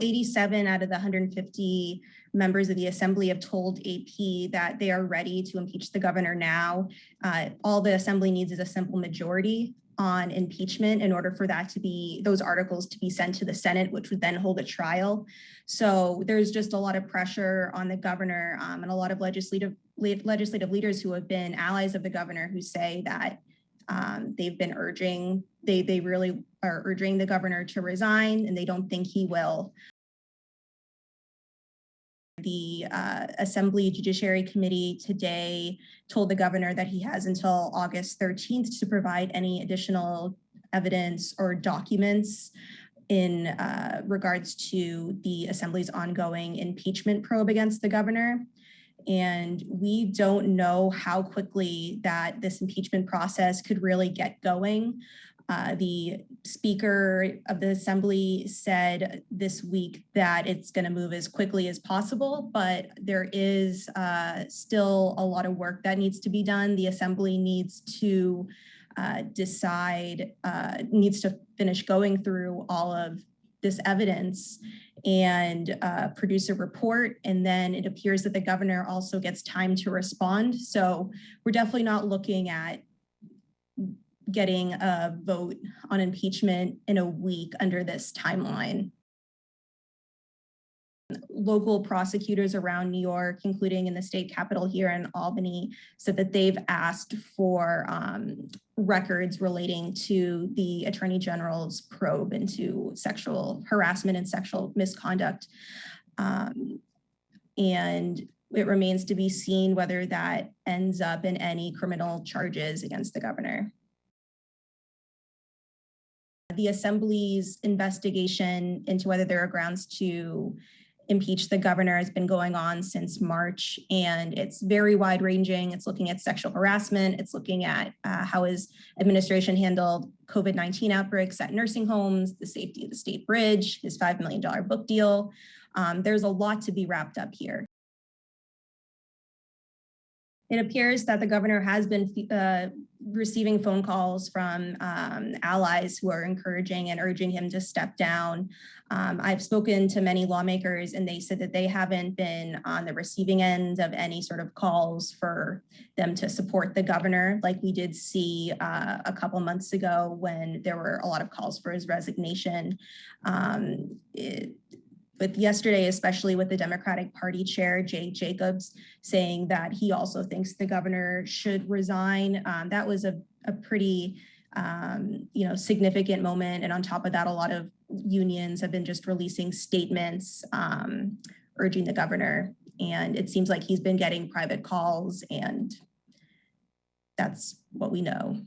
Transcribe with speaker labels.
Speaker 1: 87 out of the 150 members of the assembly have told AP that they are ready to impeach the governor now. All the assembly needs is a simple majority on impeachment in order for that to be, those articles to be sent to the Senate, which would then hold a trial. So there's just a lot of pressure on the governor and a lot of legislative leaders who have been allies of the governor who say that they've been urging, they really are urging the governor to resign, and they don't think he will. The Assembly Judiciary Committee today told the governor that he has until August 13th to provide any additional evidence or documents in regards to the Assembly's ongoing impeachment probe against the governor. And we don't know how quickly that this impeachment process could really get going. The Speaker of the Assembly said this week that it's going to move as quickly as possible, but there is still a lot of work that needs to be done. The Assembly needs to decide, needs to finish going through all of this evidence and produce a report. And then it appears that the governor also gets time to respond. So we're definitely not looking at getting a vote on impeachment in a week under this timeline. Local prosecutors around New York, including in the state capitol here in Albany, said that they've asked for records relating to the Attorney General's probe into sexual harassment and sexual misconduct. And it remains to be seen whether that ends up in any criminal charges against the governor. The Assembly's investigation into whether there are grounds to impeach the governor has been going on since March, and it's very wide ranging. It's looking at sexual harassment. It's looking at how his administration handled COVID-19 outbreaks at nursing homes, the safety of the state bridge, his $5 million book deal. There's a lot to be wrapped up here. It appears that the governor has been receiving phone calls from allies who are encouraging and urging him to step down. I've spoken to many lawmakers, and they said that they haven't been on the receiving end of any sort of calls for them to support the governor, like we did see a couple months ago when there were a lot of calls for his resignation. But yesterday, especially with the Democratic Party chair, Jay Jacobs, saying that he also thinks the governor should resign. That was a pretty significant moment. And on top of that, a lot of unions have been just releasing statements urging the governor. And it seems like he's been getting private calls, and that's what we know.